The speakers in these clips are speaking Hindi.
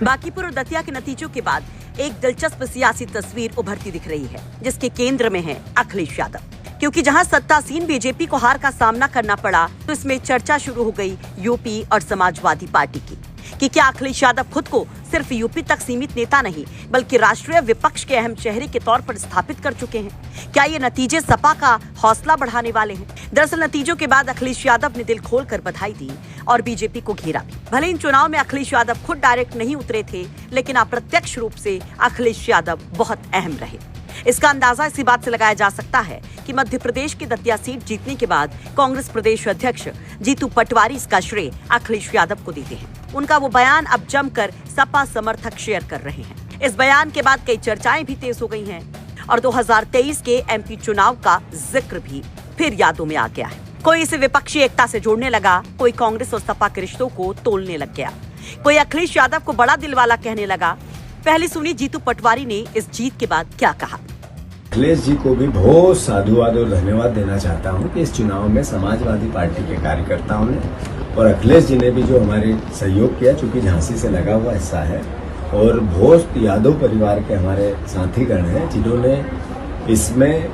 बांकीपुर और दतिया के नतीजों के बाद एक दिलचस्प सियासी तस्वीर उभरती दिख रही है, जिसके केंद्र में है अखिलेश यादव। क्योंकि जहां सत्तासीन बीजेपी को हार का सामना करना पड़ा, तो इसमें चर्चा शुरू हो गई यूपी और समाजवादी पार्टी की कि क्या अखिलेश यादव खुद को सिर्फ यूपी तक सीमित नेता नहीं, बल्कि राष्ट्रीय विपक्ष के अहम चेहरे के तौर पर स्थापित कर चुके हैं। क्या ये नतीजे सपा का हौसला बढ़ाने वाले हैं? दरअसल नतीजों के बाद अखिलेश यादव ने दिल खोलकर बधाई दी और बीजेपी को घेरा भी। भले इन चुनाव में अखिलेश यादव खुद डायरेक्ट नहीं उतरे थे, लेकिन अप्रत्यक्ष रूप से अखिलेश यादव बहुत अहम रहे। इसका अंदाजा इसी बात से लगाया जा सकता है कि मध्य प्रदेश की दतिया सीट जीतने के बाद कांग्रेस प्रदेश अध्यक्ष जीतू पटवारी इसका श्रेय अखिलेश यादव को देते हैं। उनका वो बयान अब जमकर सपा समर्थक शेयर कर रहे हैं। इस बयान के बाद कई चर्चाएं भी तेज हो गई हैं और 2023 के एमपी चुनाव का जिक्र भी फिर यादों में आ गया है। कोई इसे विपक्षी एकता से जोड़ने लगा, कोई कांग्रेस और सपा के रिश्तों को तोलने लग गया, कोई अखिलेश यादव को बड़ा दिल वाला कहने लगा। पहले सुनिए जीतू पटवारी ने इस जीत के बाद क्या कहा। अखिलेश जी को भी बहुत साधुवाद और धन्यवाद देना चाहता हूं कि इस चुनाव में समाजवादी पार्टी के कार्यकर्ताओं ने और अखिलेश जी ने भी जो हमारे सहयोग किया, चूंकि झांसी से लगा हुआ हिस्सा है, और बहुत यादव परिवार के हमारे साथीगण हैं जिन्होंने इसमें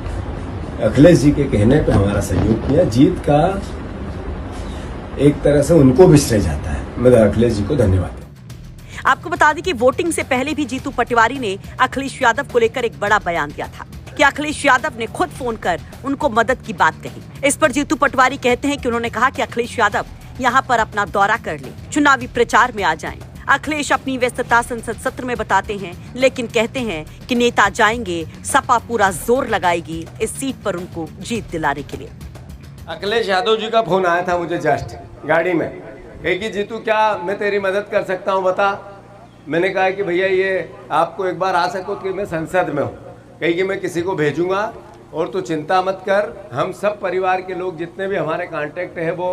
अखिलेश जी के कहने पे हमारा सहयोग किया। जीत का एक तरह से उनको भी श्रेय जाता है। मैं अखिलेश जी को धन्यवाद। आपको बता दें कि वोटिंग से पहले भी जीतू पटवारी ने अखिलेश यादव को लेकर एक बड़ा बयान दिया था कि अखिलेश यादव ने खुद फोन कर उनको मदद की बात कही। इस पर जीतू पटवारी कहते हैं कि उन्होंने कहा कि अखिलेश यादव यहाँ पर अपना दौरा कर ले, चुनावी प्रचार में आ जाएं। अखिलेश अपनी व्यस्तता संसद सत्र में बताते हैं, लेकिन कहते हैं कि नेता जाएंगे, सपा पूरा जोर लगाएगी इस सीट पर उनको जीत दिलाने के लिए। अखिलेश यादव जी का फोन आया था मुझे जस्ट गाड़ी में, कहे कि जीतू क्या मैं तेरी मदद कर सकता हूँ, बता। मैंने कहा कि भैया ये आपको एक बार आ सको कि मैं संसद में हूँ, कही कि मैं किसी को भेजूंगा और तू चिंता मत कर, हम सब परिवार के लोग जितने भी हमारे कांटेक्ट है वो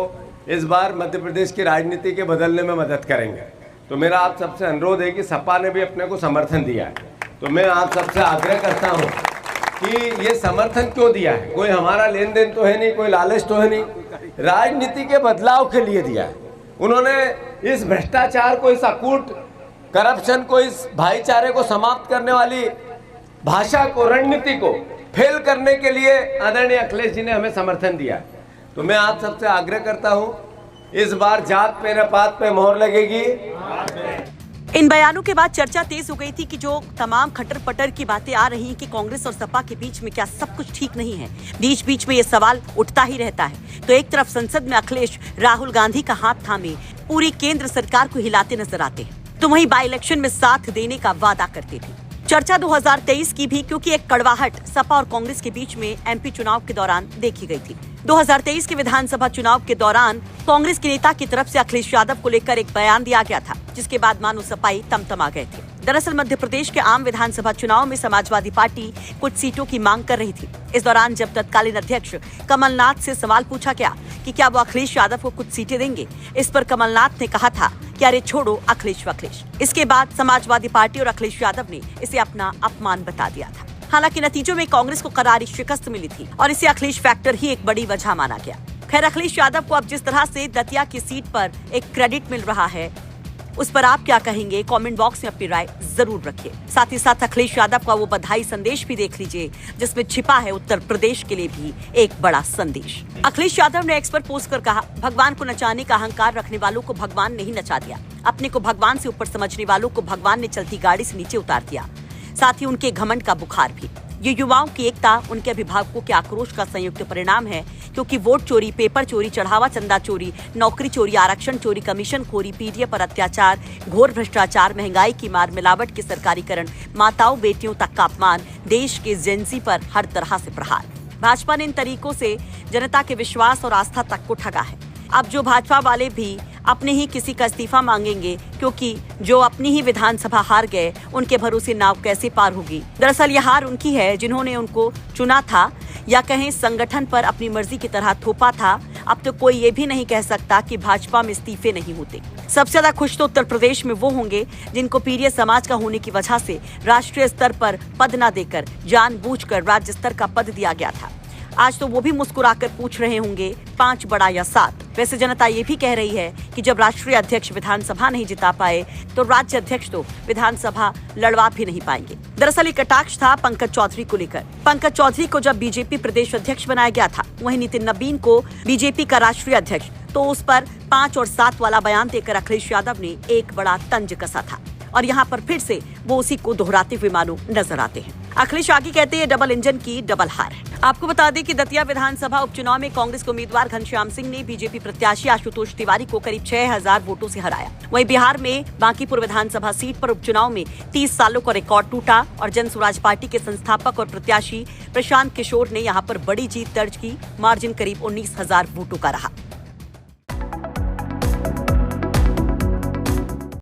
इस बार मध्य प्रदेश की राजनीति के बदलने में मदद करेंगे। तो मेरा आप सबसे अनुरोध है कि सपा ने भी अपने को समर्थन दिया है, तो मैं आप सबसे आग्रह करता हूँ कि ये समर्थन क्यों दिया है। कोई हमारा लेन देन तो है नहीं, कोई लालच तो है नहीं, राजनीति के बदलाव के लिए दिया है। उन्होंने इस भ्रष्टाचार को, इस अकूट करप्शन को, इस भाईचारे को समाप्त करने वाली भाषा को, रणनीति को फेल करने के लिए आदरणीय अखिलेश जी ने हमें समर्थन दिया। तो मैं आप सबसे आग्रह करता हूं, इस बार जात पे न पात पे मोहर लगेगी। इन बयानों के बाद चर्चा तेज हो गई थी कि जो तमाम खटर पटर की बातें आ रही हैं कि कांग्रेस और सपा के बीच में क्या सब कुछ ठीक नहीं है, बीच बीच में ये सवाल उठता ही रहता है। तो एक तरफ संसद में अखिलेश राहुल गांधी का हाथ थामे पूरी केंद्र सरकार को हिलाते नजर आते हैं, तो वहीं बाई इलेक्शन में साथ देने का वादा करते थे। चर्चा 2023 की भी, क्योंकि एक कड़वाहट सपा और कांग्रेस के बीच में एमपी चुनाव के दौरान देखी गई थी। 2023 के विधानसभा चुनाव के दौरान कांग्रेस के नेता की तरफ से अखिलेश यादव को लेकर एक बयान दिया गया था, जिसके बाद मानो सपाई तमतमा गए थे। दरअसल मध्य प्रदेश के आम विधानसभा चुनाव में समाजवादी पार्टी कुछ सीटों की मांग कर रही थी। इस दौरान जब तत्कालीन अध्यक्ष कमलनाथ से सवाल पूछा गया कि क्या वो अखिलेश यादव को कुछ सीटें देंगे, इस पर कमलनाथ ने कहा था कि अरे छोड़ो अखिलेश वखिलेश। इसके बाद समाजवादी पार्टी और अखिलेश यादव ने इसे अपना अपमान बता दिया था। हालांकि नतीजों में कांग्रेस को करारी शिकस्त मिली थी और इसे अखिलेश फैक्टर ही एक बड़ी वजह माना गया। खैर, अखिलेश यादव को अब जिस तरह से दतिया की सीट पर एक क्रेडिट मिल रहा है, उस पर आप क्या कहेंगे? कमेंट बॉक्स में अपनी राय जरूर रखिए। साथ ही साथ अखिलेश यादव का वो बधाई संदेश भी देख लीजिए, जिसमें छिपा है उत्तर प्रदेश के लिए भी एक बड़ा संदेश। अखिलेश यादव ने एक्स पर पोस्ट कर कहा, भगवान को नचाने का अहंकार रखने वालों को भगवान नहीं नचा दिया, अपने को भगवान से ऊपर समझने वालों को भगवान ने चलती गाड़ी से नीचे उतार दिया, साथ ही उनके घमंड का बुखार भी। ये युवाओं की एकता उनके अभिभावकों के आक्रोश का संयुक्त परिणाम है, क्योंकि वोट चोरी, पेपर चोरी, चढ़ावा चंदा चोरी, नौकरी चोरी, आरक्षण चोरी, कमीशन खोरी, पीडीए पर अत्याचार, घोर भ्रष्टाचार, महंगाई की मार, मिलावट के सरकारीकरण, माताओं बेटियों तक का अपमान, देश के जेंजी पर हर तरह से प्रहार। भाजपा ने इन तरीकों से जनता के विश्वास और आस्था तक को ठगा है। अब जो भाजपा वाले भी अपने ही किसी का इस्तीफा मांगेंगे, क्योंकि जो अपनी ही विधानसभा हार गए, उनके भरोसे नाव कैसे पार होगी। दरअसल यह हार उनकी है जिन्होंने उनको चुना था, या कहें संगठन पर अपनी मर्जी की तरह थोपा था। अब तो कोई ये भी नहीं कह सकता कि भाजपा में इस्तीफे नहीं होते। सबसे ज्यादा खुश तो उत्तर प्रदेश में वो होंगे जिनको पीड़ित समाज का होने की वजह से राष्ट्रीय स्तर पर पद न देकर जानबूझकर राज्य स्तर का पद दिया गया था। आज तो वो भी मुस्कुराकर पूछ रहे होंगे 5 बड़ा या 7। वैसे जनता ये भी कह रही है कि जब राष्ट्रीय अध्यक्ष विधानसभा नहीं जिता पाए तो राज्य अध्यक्ष तो विधानसभा लड़वा भी नहीं पाएंगे। दरअसल ये कटाक्ष था पंकज चौधरी को लेकर। पंकज चौधरी को जब बीजेपी प्रदेश अध्यक्ष बनाया गया था, वहीं नितिन नवीन को बीजेपी का राष्ट्रीय अध्यक्ष, तो उस पर 5 और 7 वाला बयान देकर अखिलेश यादव ने एक बड़ा तंज कसा था और यहाँ पर फिर से वो उसी को दोहराते हुए मानो नजर आते हैं। अखिलेश आगे कहते हैं डबल इंजन की डबल हार है। आपको बता दें कि दतिया विधानसभा उपचुनाव में कांग्रेस के उम्मीदवार घनश्याम सिंह ने बीजेपी प्रत्याशी आशुतोष तिवारी को करीब 6000 वोटों से हराया। वहीं बिहार में बांकीपुर विधानसभा सीट पर उपचुनाव में 30 सालों का रिकॉर्ड टूटा और जन स्वराज पार्टी के संस्थापक और प्रत्याशी प्रशांत किशोर ने यहाँ पर बड़ी जीत दर्ज की। मार्जिन करीब 19,000 वोटों का रहा।